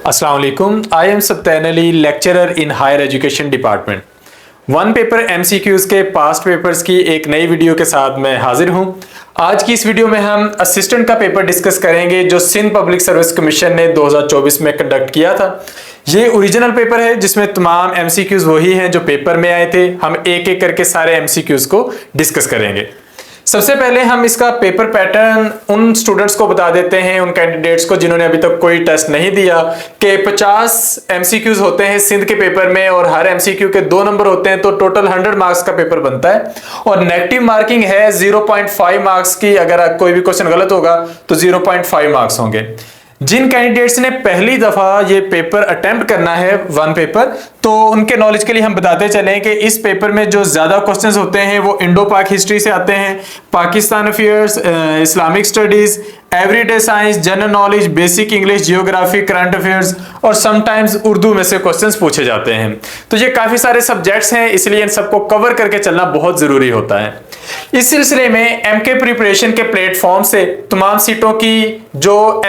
अस्सलाम वालेकुम। I am Sattan Ali, lecturer in higher education department. One paper MCQs के past papers की एक नई वीडियो के साथ मैं हाजिर हूं। आज की इस वीडियो में हम असिस्टेंट का पेपर डिस्कस करेंगे जो सिंध पब्लिक सर्विस कमीशन ने 2024 में कंडक्ट किया था। ये ओरिजिनल पेपर है जिसमें तमाम एमसीक्यूज वही हैं जो पेपर में आए थे। हम एक एक करके सारे एमसीक्यूज को डिस्कस करेंगे। सबसे पहले हम इसका पेपर पैटर्न उन स्टूडेंट्स को बता देते हैं, उन कैंडिडेट्स को जिन्होंने अभी तक कोई टेस्ट नहीं दिया, कि 50 एमसीक्यूज होते हैं सिंध के पेपर में और हर एमसीक्यू के 2 नंबर होते हैं, तो टोटल 100 मार्क्स का पेपर बनता है। और नेगेटिव मार्किंग है 0.5 मार्क्स की। अगर कोई भी क्वेश्चन गलत होगा तो 0.5 मार्क्स होंगे। जिन कैंडिडेट्स ने पहली दफा ये पेपर अटेम्प्ट करना है वन पेपर, तो उनके नॉलेज के लिए हम बताते चलें कि इस पेपर में जो ज्यादा क्वेश्चंस होते हैं वो इंडो पाक हिस्ट्री से आते हैं, Pakistan affairs, Islamic studies, everyday science, general knowledge, basic English, geography, current affairs और समटाइम्स उर्दू में से क्वेश्चंस पूछे जाते हैं। तो ये काफी सारे सब्जेक्ट्स हैं, इसलिए इन सबको कवर करके चलना बहुत जरूरी होता है। इस सिलसिले में एमके प्रिपरेशन के प्लेटफॉर्म से तमाम सीटों की जो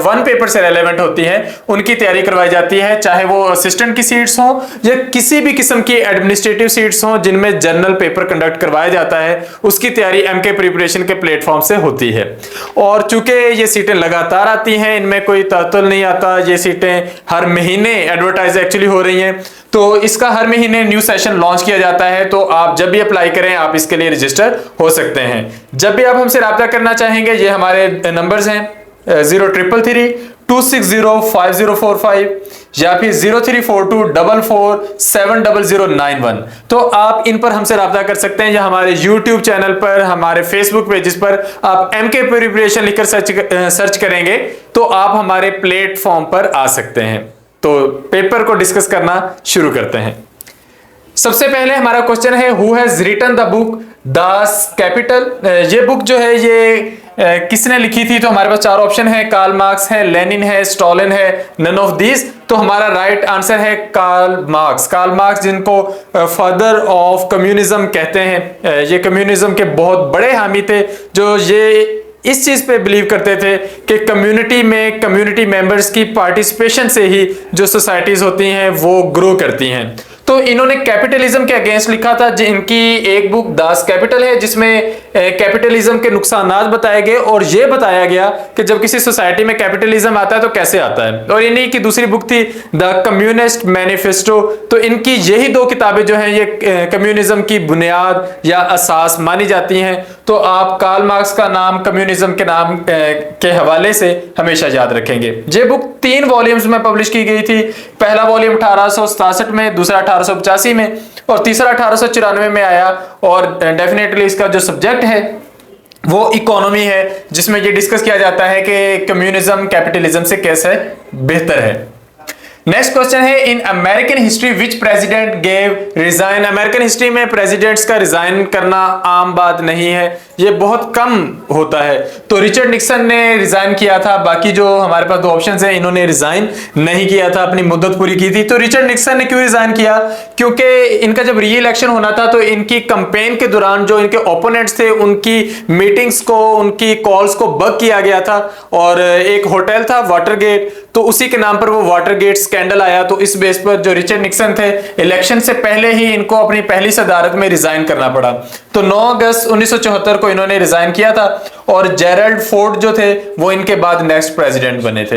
वन पेपर से रेलेवेंट होती है उनकी तैयारी करवाई जाती है, चाहे वो असिस्टेंट की सीट्स हो या किसी भी किस्म की एडमिनिस्ट्रेटिव सीट्स हो जिनमें जनरल पेपर कंडक्ट करवाया जाता है, उसकी तैयारी एमके प्रिपरेशन के प्लेटफॉर्म से होती है। और चूंकि ये सीटें लगातार आती हैं, इनमें कोई तातुल नहीं आता, ये सीटें हर महीने एडवर्टाइज एक्चुअली हो रही हैं, तो इसका हर महीने न्यू सेशन लॉन्च किया जाता है। तो आप जब भी अप्लाई करें आप इसके लिए रजिस्टर हो सकते हैं। जब भी आप हमसे रब्ता करना चाहेंगे, ये हमारे नंबर्स हैं 0333-260-5045 या फिर 0342447091। तो आप इन पर हमसे रब्ता कर सकते हैं, या हमारे यूट्यूब चैनल पर, हमारे फेसबुक पेजेस पर आप एमके प्रिपरेशन लिखकर सर्च करेंगे तो आप हमारे प्लेटफॉर्म पर आ सकते हैं। तो पेपर को डिस्कस करना शुरू करते हैं। सबसे पहले हमारा क्वेश्चन है, who has written the book Das Kapital. ये बुक जो है ये किसने लिखी थी? तो हमारे पास 4 ऑप्शन है, कार्ल मार्क्स है, लेनिन है, स्टॉलिन है, नन ऑफ दीज। तो हमारा राइट आंसर है कार्ल मार्क्स। कार्ल मार्क्स जिनको फादर ऑफ कम्युनिज्म कहते हैं, ये कम्युनिज्म के बहुत बड़े हामी थे, जो ये इस चीज पे बिलीव करते थे कि कम्युनिटी में कम्युनिटी मेंबर्स की पार्टिसिपेशन से ही जो सोसाइटीज होती हैं वो ग्रो करती हैं। तो इन्होंने कैपिटलिज्म के अगेंस्ट लिखा था। इनकी एक बुक दास कैपिटल है जिसमें कैपिटलिज्म के नुकसानात बताए गए और यह बताया गया कि जब किसी सोसाइटी में कैपिटलिज्म आता है तो कैसे आता है। और इन्हीं की दूसरी बुक थी द कम्युनिस्ट मैनिफेस्टो। तो इनकी यही 2 किताबें जो हैं ये कम्युनिज्म की बुनियाद या असास मानी जाती हैं। तो आप कार्ल मार्क्स का नाम कम्युनिज्म के नाम के हवाले से हमेशा याद रखेंगे। ये बुक 3 वॉल्यूम्स में पब्लिश की गई थी। पहला वॉल्यूम 1867 में, दूसरा 1885 में और तीसरा 1894 में आया। और डेफिनेटली इसका जो सब्जेक्ट है वो इकोनॉमी है, जिसमें ये डिस्कस किया जाता है कि कम्युनिज्म कैपिटलिज्म से कैसे बेहतर है। नेक्स्ट क्वेश्चन है, in American history which president gave resign. American history में प्रेसिडेंट्स का रिजाइन करना आम बात नहीं है, ये बहुत कम होता है। तो रिचर्ड निक्सन ने रिजाइन किया था, बाकी जो हमारे पास 2 ऑप्शंस हैं इन्होंने रिजाइन नहीं किया था, अपनी मुद्दत पूरी की थी। तो रिचर्ड निक्सन ने क्यों रिजाइन किया? क्योंकि इनका जब री इलेक्शन होना था तो इनकी कैंपेन के दौरान जो इनके ओपोनेंट्स थे उनकी मीटिंग्स को, उनकी कॉल्स को बग किया गया था। और एक होटल था वाटरगेट, तो उसी के नाम पर वो वाटरगेट स्कैंडल आया। तो इस बेस पर जो रिचर्ड निक्सन थे, इलेक्शन से पहले ही इनको अपनी पहली सदारत में रिजाइन करना पड़ा। तो 9 अगस्त 1974 को इन्होंने रिजाइन किया था और जेरल्ड फोर्ड जो थे वो इनके बाद नेक्स्ट प्रेसिडेंट बने थे।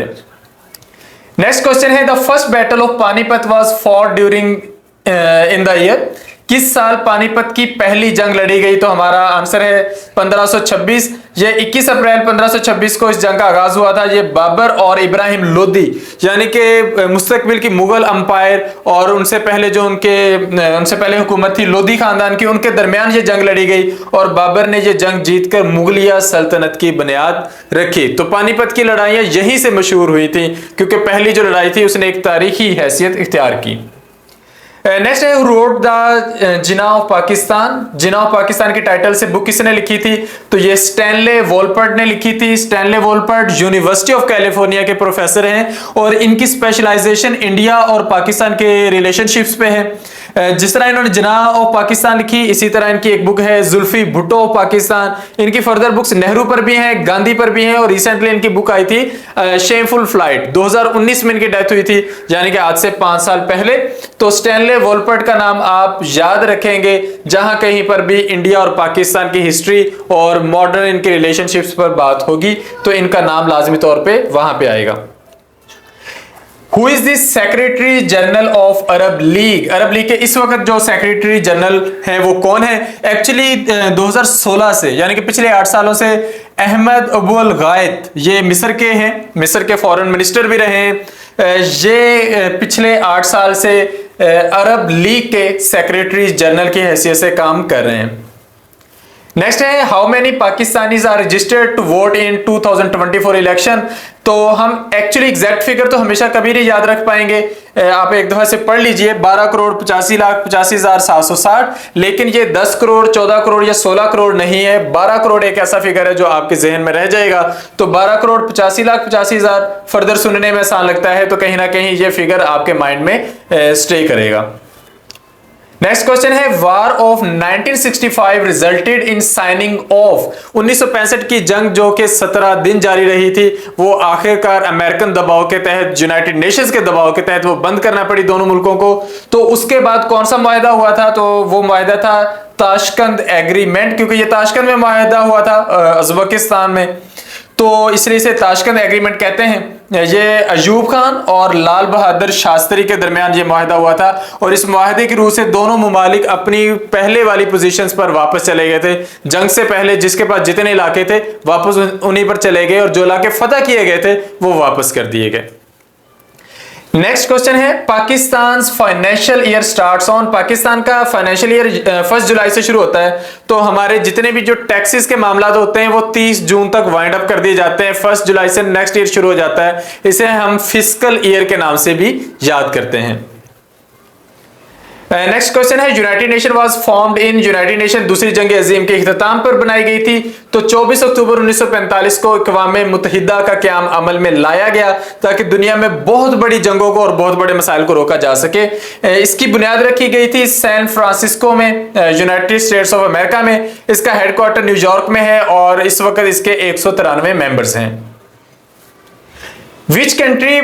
नेक्स्ट क्वेश्चन है, the first battle of Panipat was fought during in the year. किस साल पानीपत की पहली जंग लड़ी गई? तो हमारा आंसर है 1526। ये 21 अप्रैल 1526 को इस जंग का आगाज हुआ था। ये बाबर और इब्राहिम लोदी यानी कि मुस्तकबिल की मुगल अंपायर और उनसे पहले हुकूमत थी लोदी खानदान की, उनके दरमियान ये जंग लड़ी गई और बाबर ने ये जंग जीतकर मुगलिया सल्तनत की बुनियाद रखी। तो पानीपत की लड़ाइयां यहीं से मशहूर हुई थी क्योंकि पहली जो लड़ाई थी उसने एक तारीखी हैसियत इख्तियार की। नेक्स्ट है road the Jinnah of Pakistan. Jinnah of Pakistan की टाइटल से बुक किसने लिखी थी? तो ये स्टैनले वोलपर्ट ने लिखी थी। स्टैनले वोलपर्ट यूनिवर्सिटी ऑफ कैलिफोर्निया के प्रोफेसर हैं और इनकी स्पेशलाइजेशन इंडिया और पाकिस्तान के रिलेशनशिप्स पे है। जिस तरह इन्होंने जिना ऑफ पाकिस्तान लिखी, इसी तरह इनकी एक बुक है जुल्फी भुट्टो ऑफ पाकिस्तान। इनकी फर्दर बुक्स नेहरू पर भी हैं, गांधी पर भी हैं और रिसेंटली इनकी बुक आई थी शेमफुल फ्लाइट। 2019 में इनकी डेथ हुई थी, यानी कि आज से 5 साल पहले। तो स्टैनले वोलपर्ट का नाम आप याद रखेंगे जहां कहीं पर भी इंडिया और पाकिस्तान की हिस्ट्री और मॉडर्न इनके रिलेशनशिप्स पर बात होगी तो इनका नाम लाजमी तौर पे वहां पे आएगा। Who is this secretary general of Arab league? Arab League के इस वक्त जो सेक्रेटरी जनरल है वो कौन है? एक्चुअली 2016 से, यानी कि पिछले 8 सालों से अहमद अबुल गायत ये मिस्र के हैं, मिस्र के फॉरेन मिनिस्टर भी रहे हैं। ये पिछले 8 साल से अरब लीग के सेक्रेटरी जनरल की हैसियत से काम कर रहे हैं। नेक्स्ट है how many Pakistanis are registered to vote in 2024 election. तो हम एक्चुअली एग्जैक्ट फिगर तो हमेशा कभी नहीं याद रख पाएंगे, आप एक दफा से पढ़ लीजिए 12,85,85,760, लेकिन ये 10 करोड़ 14 करोड़ या 16 करोड़ नहीं है। 12 करोड़ एक ऐसा फिगर है जो आपके जहन में रह जाएगा। तो 12,85,85,000 फर्दर सुनने में आसान लगता है, तो कहीं ना कहीं ये फिगर आपके माइंड में स्टे करेगा। नेक्स्ट क्वेश्चन है war of 1965 resulted in signing off. 1965 की जंग जो कि 17 दिन जारी रही थी, वो आखिरकार अमेरिकन दबाव के तहत, यूनाइटेड नेशंस के दबाव के तहत वो बंद करना पड़ी दोनों मुल्कों को। तो उसके बाद कौन सा मुआहदा हुआ था? तो वो मुआहदा था ताशकंद एग्रीमेंट, क्योंकि ये ताशकंद में मुआहदा हुआ था उज़्बेकिस्तान में, तो इसलिए इसे ताशकंद एग्रीमेंट कहते हैं। ये अयूब खान और लाल बहादुर शास्त्री के दरमियान ये मुआहदा हुआ था और इस मुआहदे की रूह से दोनों मुमालिक अपनी पहले वाली पोजीशंस पर वापस चले गए थे। जंग से पहले जिसके पास जितने इलाके थे वापस उन्हीं पर चले गए और जो इलाके फतह किए गए थे वो वापस कर दिए गए। नेक्स्ट क्वेश्चन है Pakistan financial year starts on. Pakistan का फाइनेंशियल ईयर 1 जुलाई से शुरू होता है, तो हमारे जितने भी जो टैक्सेस के मामला होते हैं वो 30 जून तक वाइंड अप कर दिए जाते हैं। 1 जुलाई से नेक्स्ट ईयर शुरू हो जाता है, इसे हम फिस्कल ईयर के नाम से भी याद करते हैं। नेक्स्ट क्वेश्चन है United nation was formed in. United nation दूसरी जंग अजीम के इख्तिताम पर बनाई गई थी। तो 24 अक्टूबर 1945 को अक़वाम मुत्तहिदा का क़याम अमल में लाया गया ताकि दुनिया में बहुत बड़ी जंगों को और बहुत बड़े मसाइल को रोका जा सके। इसकी बुनियाद रखी गई थी सैन फ्रांसिस्को में, यूनाइटेड स्टेट्स ऑफ अमेरिका में। इसका हेडक्वार्टर न्यूयॉर्क में है और इस वक्त इसके 193 मेंबर्स हैं। Which country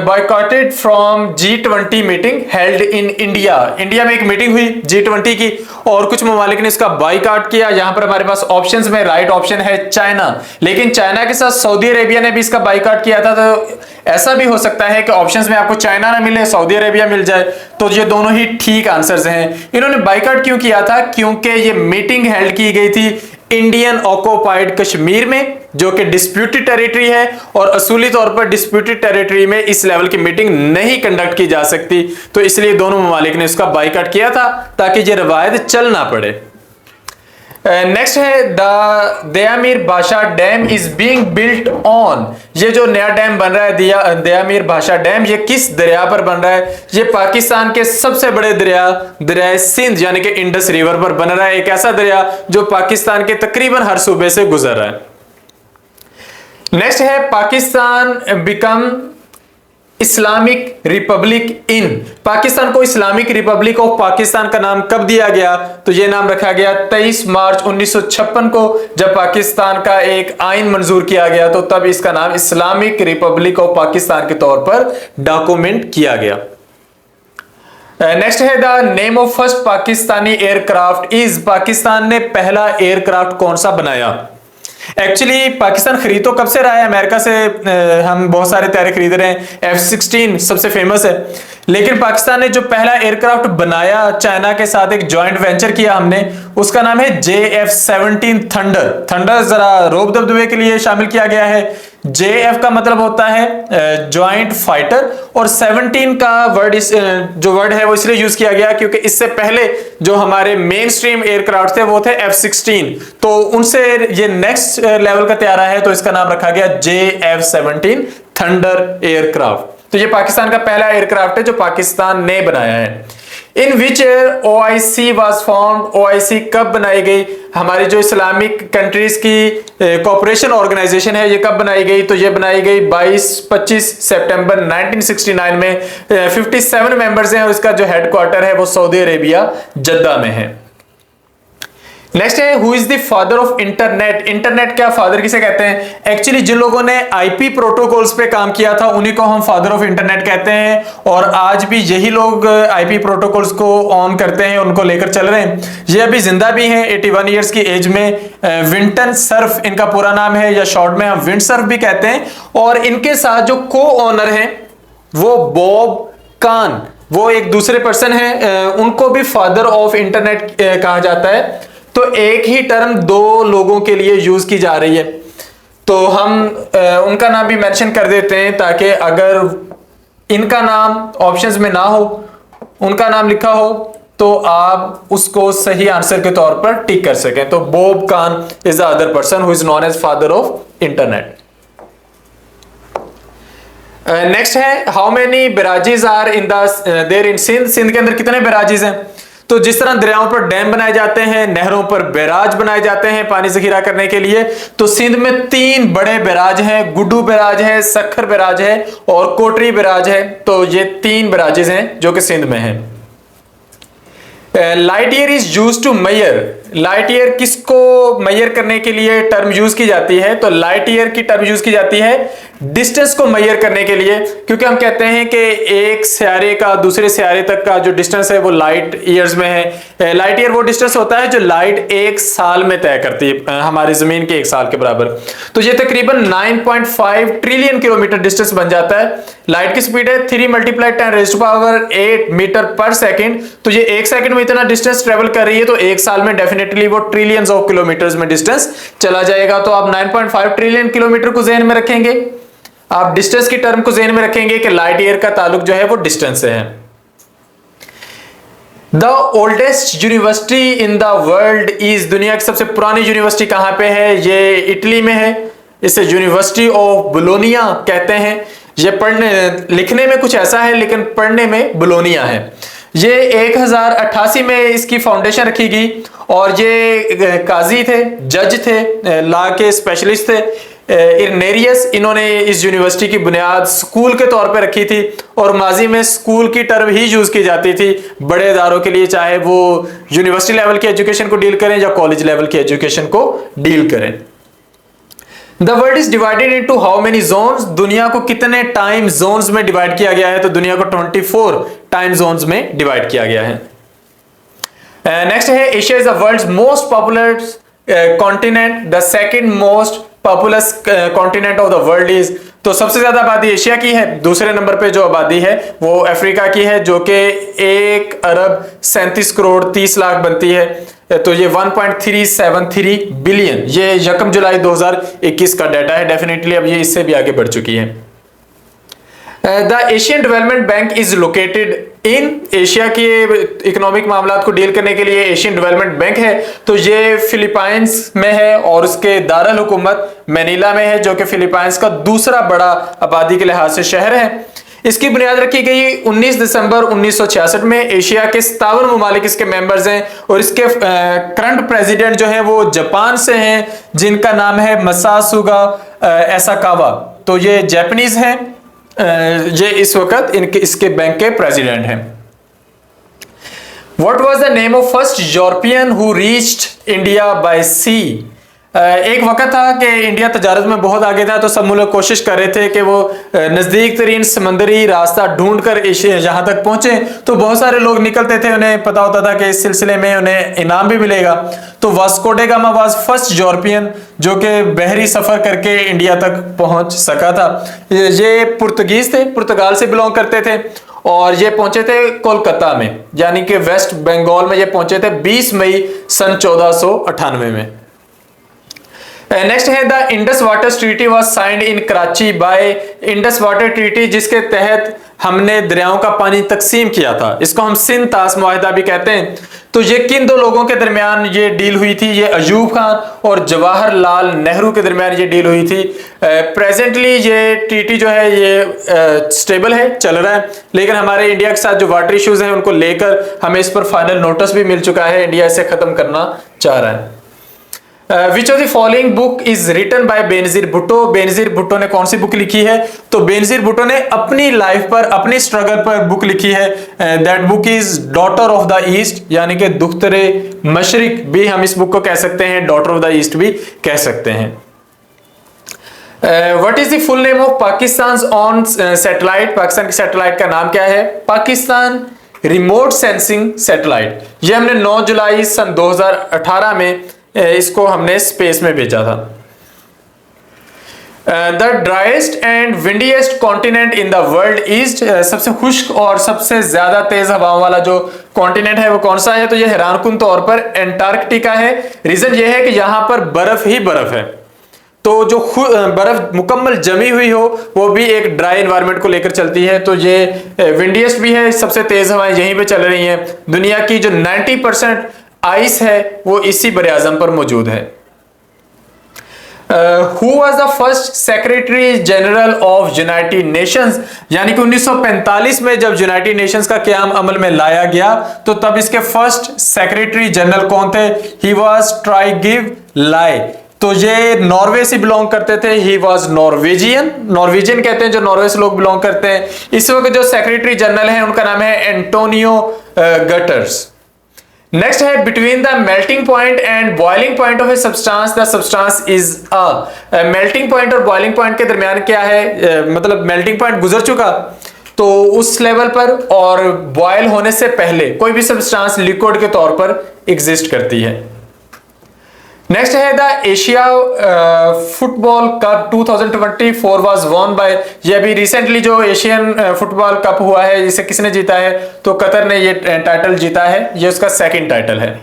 boycotted from G20 meeting held in India? India में एक मीटिंग हुई G20 की और कुछ ममालिक ने इसका बाइकआउट किया। यहां पर हमारे पास ऑप्शंस में राइट ऑप्शन है चाइना, लेकिन चाइना के साथ सऊदी अरेबिया ने भी इसका बाइकआउट किया था। तो ऐसा भी हो सकता है कि ऑप्शंस में आपको चाइना ना मिले, सऊदी अरेबिया मिल जाए, तो ये दोनों ही ठीक आंसर्स हैं। इन्होंने बाइकआउट क्यों किया था? क्योंकि ये मीटिंग हेल्ड की गई थी इंडियन ऑक्युपाइड कश्मीर में, जो कि डिस्प्यूटेड टेरिटरी है और असूली तौर पर डिस्प्यूटेड टेरिटरी में इस लेवल की मीटिंग नहीं कंडक्ट की जा सकती। तो इसलिए दोनों ममालिक ने इसका बाइकआउट किया था ताकि ये रवायत चल ना पड़े। नेक्स्ट है द दयामीर भाषा dam is being built on. ये जो नया डैम बन रहा है दयामीर भाषा डैम, ये किस दरिया पर बन रहा है? ये पाकिस्तान के सबसे बड़े दरिया सिंध यानी कि इंडस रिवर पर बन रहा है। एक ऐसा दरिया जो पाकिस्तान के तकरीबन हर सूबे से गुजर रहा है। नेक्स्ट है पाकिस्तान बिकम इस्लामिक रिपब्लिक इन। पाकिस्तान को इस्लामिक रिपब्लिक ऑफ पाकिस्तान का नाम कब दिया गया? तो यह नाम रखा गया 23 मार्च 1956 को, जब पाकिस्तान का एक आइन मंजूर किया गया, तो तब इसका नाम इस्लामिक रिपब्लिक ऑफ पाकिस्तान के तौर पर डॉक्यूमेंट किया गया। नेक्स्ट है the name of first Pakistani aircraft is. Pakistan ने पहला एयरक्राफ्ट कौन सा बनाया? एक्चुअली पाकिस्तान खरीद तो कब से रहा है अमेरिका से, हम बहुत सारे तैयारे खरीद रहे हैं, F-16 सबसे फेमस है, लेकिन पाकिस्तान ने जो पहला एयरक्राफ्ट बनाया चाइना के साथ एक जॉइंट वेंचर किया हमने, उसका नाम है JF-17 थंडर। थंडर जरा रोब दबदबे के लिए शामिल किया गया है। JF का मतलब होता है जॉइंट फाइटर और 17 का वर्ड जो वर्ड है वो इसलिए यूज किया गया क्योंकि इससे पहले जो हमारे मेन स्ट्रीम एयरक्राफ्ट थे वो थे F-16, तो उनसे ये नेक्स्ट लेवल का तैयारा है, तो इसका नाम रखा गया JF-17 थंडर एयरक्राफ्ट। तो ये पाकिस्तान का पहला एयरक्राफ्ट है जो पाकिस्तान ने बनाया है। In which year OIC was formed, OIC कब बनाई गई, हमारी जो इस्लामिक कंट्रीज की कोऑपरेशन ऑर्गेनाइजेशन है ये कब बनाई गई, तो ये बनाई गई 22-25 सितंबर 1969 में। 57 मेंबर्स हैं और इसका जो हेडक्वार्टर है वो सऊदी अरेबिया जद्दा में है। नेक्स्ट है who is the father of internet. Internet क्या फादर किसे कहते हैं? एक्चुअली जिन लोगों ने आईपी प्रोटोकॉल्स पे काम किया था उन्हीं को हम फादर ऑफ इंटरनेट कहते हैं, और आज भी यही लोग आईपी प्रोटोकॉल्स को ऑन करते हैं, उनको लेकर चल रहे हैं। ये अभी जिंदा भी हैं 81 ईयर्स की एज में। विंटन सर्फ इनका पूरा नाम है, या शॉर्ट में हम विंड सर्फ भी कहते हैं। और इनके साथ जो को ऑनर हैं वो बॉब कान, वो एक दूसरे पर्सन है, उनको भी फादर ऑफ इंटरनेट कहा जाता है। तो एक ही टर्म दो लोगों के लिए यूज की जा रही है, तो हम उनका नाम भी मेंशन कर देते हैं ताकि अगर इनका नाम ऑप्शंस में ना हो, उनका नाम लिखा हो, तो आप उसको सही आंसर के तौर पर टिक कर सकें। तो Bob Kahn is the other person who is known as father of internet. Next है how many barrages are in there in Sindh. Sindh के अंदर कितने बैराजेस हैं? तो जिस तरह दरियाओं पर डैम बनाए जाते हैं, नहरों पर बैराज बनाए जाते हैं पानी जखीरा करने के लिए, तो सिंध में 3 बड़े बैराज हैं। गुड्डू बैराज है, सखर बैराज है और कोटरी बैराज है। तो ये 3 बैराजेस हैं जो कि सिंध में हैं। Light year is use to measure. Light year किसको मेजर करने के लिए टर्म यूज की जाती है? तो लाइट ईयर की टर्म यूज की जाती है डिस्टेंस को मेजर करने के लिए, क्योंकि हम कहते हैं कि एक सियारे का दूसरे सियारे तक का जो डिस्टेंस है वो लाइट ईयर्स में है। लाइट ईयर वो डिस्टेंस होता है जो लाइट एक साल में तय करती है, हमारी जमीन के एक साल के बराबर। तो ये तकरीबन 9.5 ट्रिलियन किलोमीटर डिस्टेंस बन जाता है। लाइट की स्पीड है 3 × 10⁻⁸ मीटर पर सेकेंड। तो ये एक सेकंड में इतना डिस्टेंस ट्रेवल कर रही है, तो एक साल में डेफिनेटली वो ट्रिलियंस ऑफ किलोमीटर्स में डिस्टेंस चला जाएगा। तो आप 9.5 ट्रिलियन किलोमीटर को ज़हन में रखेंगे, आप डिस्टेंस की टर्म को ज़हन में रखेंगे कि लाइट ईयर का ताल्लुक जो है वो डिस्टेंस से है। The oldest university in the world is. दुनिया की सबसे पुरानी यूनिवर्सिटी कहां पे है? ये इटली में है, इसे यूनिवर्सिटी ऑफ बोलोनिया कहते हैं। ये पढ़ने लिखने में कुछ ऐसा है लेकिन पढ़ने में बोलोनिया है। ये 1088 में इसकी फाउंडेशन रखी गई, और ये काजी थे, जज थे, लॉ के स्पेशलिस्ट थे, इरनेरियस। इन्होंने इस यूनिवर्सिटी की बुनियाद स्कूल के तौर पर रखी थी, और माजी में स्कूल की टर्म ही यूज की जाती थी बड़े इदारों के लिए, चाहे वो यूनिवर्सिटी लेवल की एजुकेशन को डील करें या कॉलेज लेवल की एजुकेशन को डील करें। The world is divided into how many zones. दुनिया को कितने टाइम जोन्स में डिवाइड किया गया है? तो दुनिया को 24 टाइम जोन्स में डिवाइड किया गया है। नेक्स्ट है Asia is the world's most popular continent. The second most populous continent of the world is. तो सबसे ज्यादा आबादी एशिया की है, दूसरे नंबर पे जो आबादी है वो अफ्रीका की है, जो कि 1 अरब 37 करोड़ 30 लाख बनती है। तो ये 1.373 बिलियन, ये 1 जुलाई 2021 का डाटा है। डेफिनेटली अब ये इससे भी आगे बढ़ चुकी है। The Asian development bank is located in. Asia के इकोनॉमिक मामलात को डील करने के लिए एशियन डेवलपमेंट बैंक है, तो ये फिलीपाइंस में है और उसके दारुल हुकूमत मैनीला में है, जो कि फिलीपाइंस का दूसरा बड़ा आबादी के लिहाज से शहर है। इसकी बुनियाद रखी गई 19 दिसंबर 1966 में। एशिया के 57 ममालिक इसके मेंबर्स हैं, और इसके करंट प्रेसिडेंट जो है वो जापान से हैं, जिनका नाम है मसासुगा एसाकावा। तो ये जापानीज हैं, ये इस वक्त इसके बैंक के प्रेसिडेंट हैं। What was the name of first European who reached India by sea? एक वक्त था कि इंडिया तजारत में बहुत आगे था, तो सब मुल्क कोशिश कर रहे थे कि वो नज़दीक तरीन समंदरी रास्ता ढूंढ कर यहाँ तक पहुंचे। तो बहुत सारे लोग निकलते थे, उन्हें पता होता था कि इस सिलसिले में उन्हें इनाम भी मिलेगा। तो Vasco da Gama was first European जो कि बहरी सफ़र करके इंडिया तक पहुंच सका था। ये पुर्तगीज थे, पुर्तगाल से बिलोंग करते थे, और ये पहुंचे थे कोलकाता में, यानी कि वेस्ट बंगाल में ये पहुंचे थे 20 मई सन 1498 में। नेक्स्ट है the Indus water treaty was signed in Karachi by Indus water treaty, जिसके तहत हमने दरियाओं का पानी तकसीम किया था। इसको हम सिंध तास मुआहिदा भी कहते हैं। तो ये किन दो लोगों के दरमियान ये डील हुई थी? ये अयूब खान और जवाहरलाल नेहरू के दरमियान ये डील हुई थी। प्रेजेंटली ये ट्रीटी जो है ये स्टेबल है, चल रहा है, लेकिन हमारे इंडिया के साथ जो वाटर इश्यूज हैं उनको लेकर हमें इस पर फाइनल नोटिस भी मिल चुका है। इंडिया इसे खत्म करना चाह रहा है। Which of the following book is written by Benazir Bhutto? Benazir Bhutto ने कौन सी बुक लिखी है? तो बेनजीर भुट्टो ने अपनी लाइफ पर, अपनी स्ट्रगल पर बुक लिखी है। That book is daughter of the east, यानी कि दुख्तरे मशरिक भी हम इस बुक को कह सकते हैं, डॉटर ऑफ द ईस्ट भी कह सकते हैं। What is the full name of Pakistan on satellite? Pakistan की सैटेलाइट का नाम क्या है? Pakistan remote sensing satellite. ये हमने 9 जुलाई सन 2018 में इसको हमने स्पेस में भेजा था। The driest and windiest continent in the world east, सबसे खुश्क और सबसे ज्यादा तेज हवाओं वाला जो कॉन्टिनेंट है वो कौन सा है? तो ये हैरानकुन तौर पर एंटार्कटिका है। रीजन ये है कि यहां पर बर्फ ही बर्फ है, तो जो बर्फ मुकम्मल जमी हुई हो वो भी एक ड्राई एनवायरनमेंट को लेकर चलती है। तो ये विंडीएस्ट भी है, सबसे तेज हवाएं यहीं पे चल रही हैं। दुनिया की जो 90% आइस है वो इसी बर आजम पर मौजूद है। Who was the first secretary general of United Nations? यानी कि 1945 में जब यूनाइटेड नेशंस का क़याम अमल में लाया गया तो तब इसके फर्स्ट सेक्रेटरी जनरल कौन थे? ही वाज ट्राइगिव लाई। तो ये नॉर्वे से बिलोंग करते थे। ही वाज नॉर्वेजियन, नॉर्वेजियन कहते हैं जो नॉर्वे से लोग बिलोंग करते हैं। इस वक्त जो सेक्रेटरी जनरल हैं उनका नाम है एंटोनियो गटर्स। नेक्स्ट है between the melting point and boiling point of a substance the substance is a. Melting point और बॉइलिंग पॉइंट के दरमियान क्या है? मतलब मेल्टिंग पॉइंट गुजर चुका तो उस लेवल पर, और बॉयल होने से पहले कोई भी सब्सटेंस लिक्विड के तौर पर एग्जिस्ट करती है। नेक्स्ट है the Asia football cup 2024 was won by. ये अभी रिसेंटली जो एशियन फुटबॉल कप हुआ है जिसे किसने जीता है? तो कतर ने ये टाइटल जीता है, ये उसका सेकंड टाइटल है।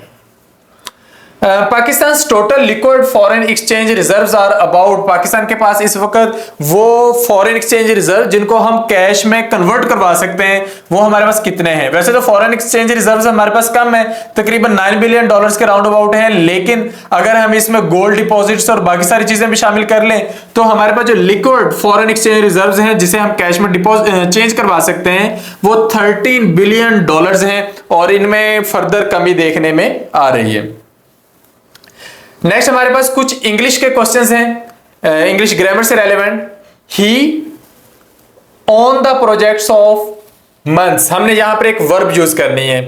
Pakistan total liquid foreign exchange reserves are about. Pakistan के पास इस वक्त वो फॉरेन एक्सचेंज रिजर्व जिनको हम कैश में कन्वर्ट करवा सकते हैं वो हमारे पास कितने हैं? वैसे तो फॉरेन एक्सचेंज रिजर्व्स हमारे पास कम है, तकरीबन $9 बिलियन के राउंड अबाउट है, लेकिन अगर हम इसमें गोल्ड डिपॉजिट्स और बाकी सारी चीजें भी शामिल कर लें तो हमारे पास जो लिक्विड फॉरेन एक्सचेंज रिजर्व्स हैं जिसे हम कैश में चेंज करवा सकते हैं वो $13 बिलियन हैं, और इनमें फर्दर कमी देखने में आ रही है। नेक्स्ट हमारे पास कुछ इंग्लिश के क्वेश्चंस हैं, इंग्लिश ग्रामर से relevant. He on the projects of months, हमने यहां पर एक वर्ब यूज करनी है,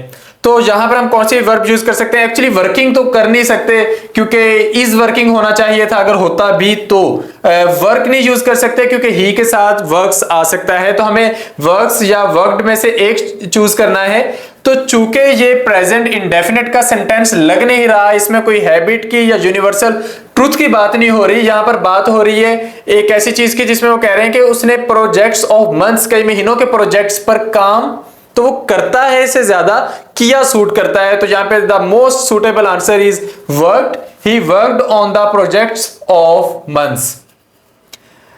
तो यहां पर हम कौन सी वर्ब यूज कर सकते हैं? एक्चुअली वर्किंग तो कर नहीं सकते क्योंकि इज वर्किंग होना चाहिए था, अगर होता भी तो वर्क नहीं यूज कर सकते क्योंकि ही के साथ वर्क्स आ सकता है, तो हमें वर्क्स या वर्कड में से एक चूज करना है। तो चूंकि ये प्रेजेंट इंडेफिनिट का सेंटेंस लग नहीं रहा, इसमें कोई हैबिट की या यूनिवर्सल ट्रूथ की बात नहीं हो रही, यहां पर बात हो रही है एक ऐसी चीज की जिसमें वो कह रहे हैं कि उसने प्रोजेक्ट्स ऑफ मंथ्स, कई महीनों के प्रोजेक्ट्स पर काम तो वो करता है, इससे ज्यादा किया सूट करता है। तो यहां पे the most suitable answer is worked, he worked on the projects of months.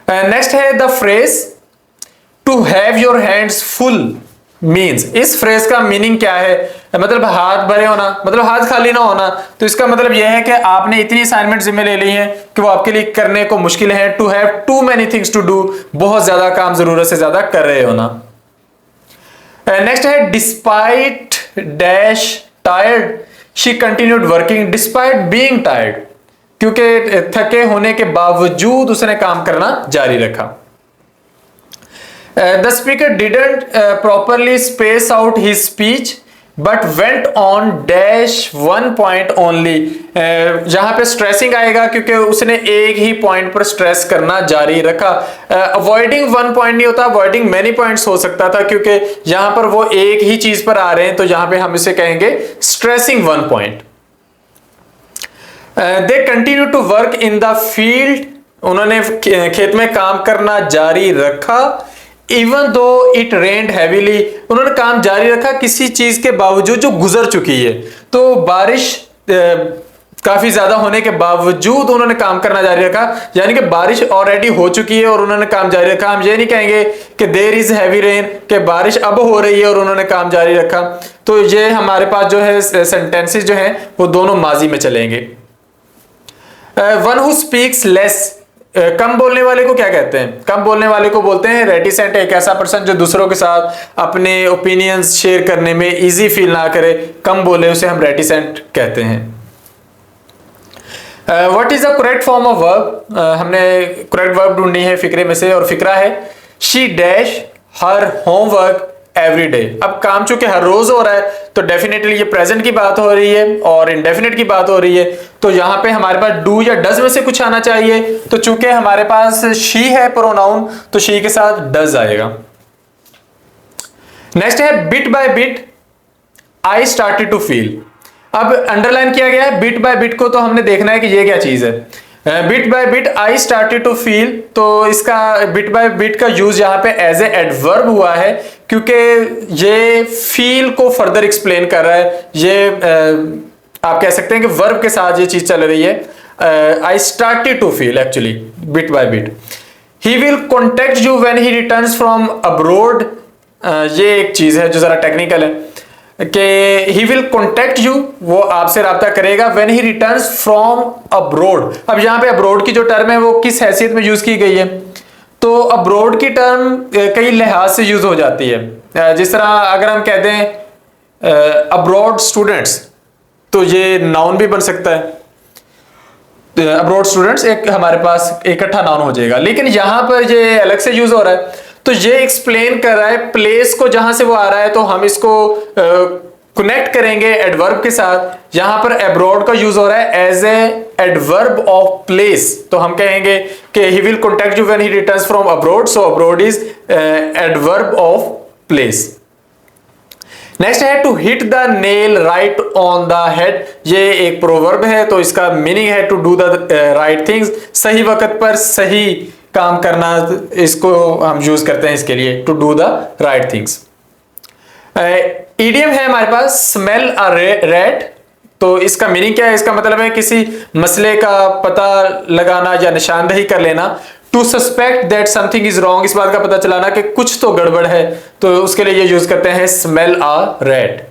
Next है the phrase to have your hands full means. इस फ्रेज का मीनिंग क्या है? मतलब हाथ भरे होना, मतलब हाथ खाली ना होना। तो इसका मतलब यह है कि आपने इतनी असाइनमेंट जिम्मे ले ली हैं कि वो आपके लिए करने को मुश्किल है। To have too many things to do, बहुत ज्यादा काम जरूरत से ज्यादा कर रहे होना। नेक्स्ट है despite dash tired she continued working despite being tired, क्योंकि थके होने के बावजूद उसने काम करना जारी रखा। The speaker didn't properly space out his speech but went on dash one point only। जहां पे स्ट्रेसिंग आएगा क्योंकि उसने एक ही पॉइंट पर स्ट्रेस करना जारी रखा। अवॉइडिंग वन पॉइंट नहीं होता, अवॉइडिंग मेनी पॉइंट्स हो सकता था क्योंकि यहां पर वो एक ही चीज पर आ रहे हैं, तो यहां पे हम इसे कहेंगे stressing one point. They continue to work in the field, उन्होंने खेत में काम करना जारी रखा। Even though it rained heavily, उन्होंने काम जारी रखा किसी चीज के बावजूद जो गुजर चुकी है। तो बारिश काफी ज्यादा होने के बावजूद उन्होंने काम करना जारी रखा, यानी कि बारिश ऑलरेडी हो चुकी है और उन्होंने काम जारी रखा। हम ये नहीं कहेंगे कि देयर इज हैवी रेन, कि बारिश अब हो रही है और उन्होंने काम जारी रखा। तो ये हमारे पास जो है सेंटेंसेस जो हैं वो दोनों माजी में चलेंगे। वन हु स्पीक्स लेस, कम बोलने वाले को क्या कहते हैं? कम बोलने वाले को बोलते हैं रेटिसेंट, एक ऐसा पर्सन जो दूसरों के साथ अपने ओपिनियंस शेयर करने में इजी फील ना करे, कम बोले, उसे हम रेटिसेंट कहते हैं। What is the correct form of verb? हमने करेक्ट वर्ब ढूंढनी है फिक्रे में से, और फिक्रा है she dash her homework every day. अब काम चूंकि हर रोज हो रहा है तो डेफिनेटली ये प्रेजेंट की बात हो रही है और इंडेफिनिट की बात हो रही है, तो यहां पे हमारे पास डू या डज में से कुछ आना चाहिए। तो चूंकि हमारे पास शी है प्रोनाउन, तो शी के साथ डज आएगा। नेक्स्ट है bit by bit I started to feel. अब अंडरलाइन किया गया है बिट बाय बिट को, तो हमने देखना है कि ये क्या चीज है। Bit by bit I started to feel, तो इसका बिट बाय बिट का यूज यहाँ पे एज ए एडवर्ब हुआ है, क्योंकि ये फील को फर्दर एक्सप्लेन कर रहा है। ये आप कह सकते हैं कि वर्ब के साथ ये चीज चल रही है। I started to feel actually bit by bit. He will contact you when he returns from abroad. ये एक चीज है जो जरा टेक्निकल है कि ही विल कॉन्टेक्ट यू, वो आपसे राब्ता करेगा, when he returns from abroad. अब यहाँ पे अब्रोड की जो टर्म है वो किस हैसियत में यूज की गई है? तो अब्रोड की टर्म कई लिहाज से यूज हो जाती है। जिस तरह अगर हम कहते हैं अब्रोड स्टूडेंट्स, तो ये नाउन भी बन सकता है। अब्रोड स्टूडेंट्स एक हमारे पास इकट्ठा नाउन हो जाएगा, लेकिन यहां पर ये अलग से यूज हो रहा है, तो ये एक्सप्लेन कर रहा है प्लेस को जहां से वो आ रहा है, तो हम इसको कनेक्ट करेंगे एडवर्ब के साथ। यहां पर अब्रॉड का यूज हो रहा है as a adverb of place, तो हम कहेंगे कि he will contact you when he returns from abroad, so abroad is adverb of place. Next है to hit the nail right on the head. ये एक प्रोवर्ब है, तो इसका मीनिंग है to do the right things, सही वक्त पर सही काम करना, इसको हम यूज करते हैं इसके लिए, to do the right things. Idiom है हमारे पास स्मेल अ रैट, तो इसका मीनिंग क्या है? इसका मतलब है किसी मसले का पता लगाना या निशानदही कर लेना। To suspect that something is wrong, इस बात का पता चलाना कि कुछ तो गड़बड़ है, तो उसके लिए ये यूज करते हैं स्मेल अ रैट।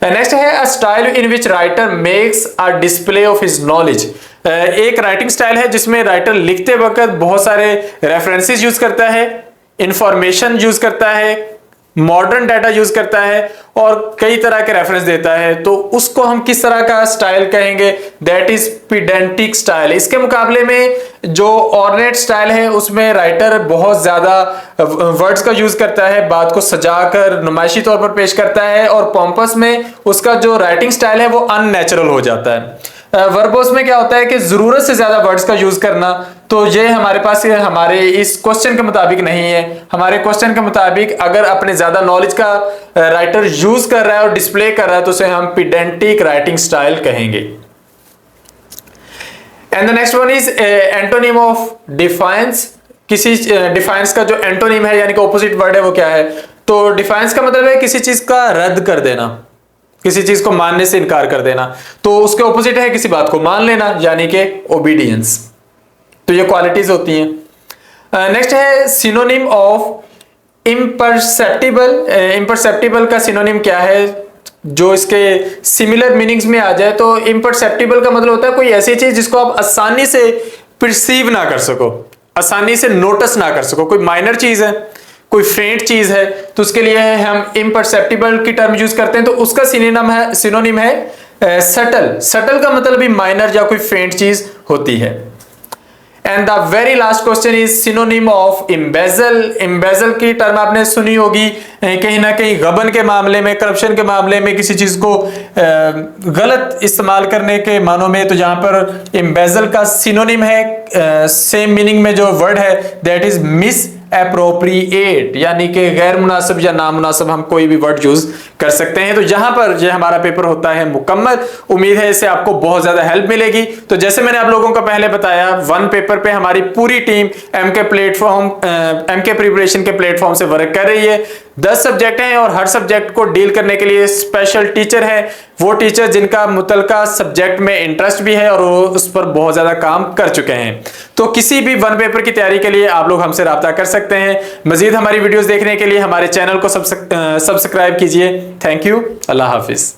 नेक्स्ट है a style in which writer makes a display of his knowledge. एक राइटिंग स्टाइल है जिसमें राइटर लिखते वक्त बहुत सारे रेफरेंसेस यूज करता है, इंफॉर्मेशन यूज करता है, मॉडर्न डाटा यूज करता है और कई तरह के रेफरेंस देता है, तो उसको हम किस तरह का स्टाइल कहेंगे? That is pedantic style. इसके मुकाबले में जो ऑर्नेट स्टाइल है उसमें राइटर बहुत ज्यादा वर्ड्स का यूज करता है, बात को सजाकर नुमाइशी तौर पर पेश करता है, और पॉम्पस में उसका जो राइटिंग स्टाइल है वो अननेचुरल हो जाता है। वर्बोस में क्या होता है कि जरूरत से ज्यादा वर्ड्स का यूज करना, तो ये हमारे पास हमारे इस क्वेश्चन के मुताबिक नहीं है। हमारे क्वेश्चन के मुताबिक अगर अपने ज्यादा नॉलेज का राइटर यूज कर रहा है और डिस्प्ले कर रहा है तो उसे हम पीडेंटिक राइटिंग स्टाइल कहेंगे। And the next one is antonym of defines. किसी डिफाइंस का जो एंटोनिम है यानी कि ऑपोजिट वर्ड है वो क्या है? तो डिफाइंस का मतलब है किसी चीज का रद्द कर देना, किसी चीज को मानने से इनकार कर देना, तो उसके ऑपोजिट है किसी बात को मान लेना यानी कि ओबीडियंस। तो ये क्वालिटीज होती हैं। नेक्स्ट है सिनोनिम ऑफ इम्परसेप्टिबल। इम्परसेप्टिबल का सिनोनिम क्या है जो इसके सिमिलर मीनिंग्स में आ जाए? तो इम्परसेप्टिबल का मतलब होता है कोई ऐसी चीज जिसको आप आसानी से परसीव ना कर सको, आसानी से नोटिस ना कर सको, कोई माइनर चीज है, कोई फेंट चीज है, तो उसके लिए हम इम्परसेप्टिबल की टर्म यूज करते हैं, तो उसका सिनोनिम है सटल। सटल का मतलब भी माइनर या कोई फेंट चीज होती है। And the very last question is synonym of embezzle. Embezzle की टर्म आपने सुनी होगी कहीं ना कहीं गबन के मामले में, करप्शन के मामले में, किसी चीज को गलत इस्तेमाल करने के मानों में, तो यहां पर इम्बेजल का सिनोनिम है सेम मीनिंग में जो वर्ड है दैट इज मिस एप्रोप्रिएट, यानी कि गैर मुनासिब या नामुनासिब, हम कोई भी वर्ड यूज कर सकते हैं। तो यहां पर ये हमारा पेपर होता है मुकम्मल। उम्मीद है इससे आपको बहुत ज्यादा हेल्प मिलेगी। तो जैसे मैंने आप लोगों को पहले बताया, वन पेपर पे हमारी पूरी team MK platform, MK preparation के प्लेटफॉर्म से वर्क कर रही है। 10 सब्जेक्ट हैं और हर सब्जेक्ट को डील करने के लिए स्पेशल टीचर है, वो टीचर जिनका मुतलका सब्जेक्ट में इंटरेस्ट भी है और वो उस पर बहुत ज्यादा काम कर चुके हैं। तो किसी भी वन पेपर की तैयारी के लिए आप लोग हमसे राब्ता कर सकते हैं। मजीद हमारी वीडियोस देखने के लिए हमारे चैनल को सब्सक्राइब कीजिए। Thank you. Allah Hafiz.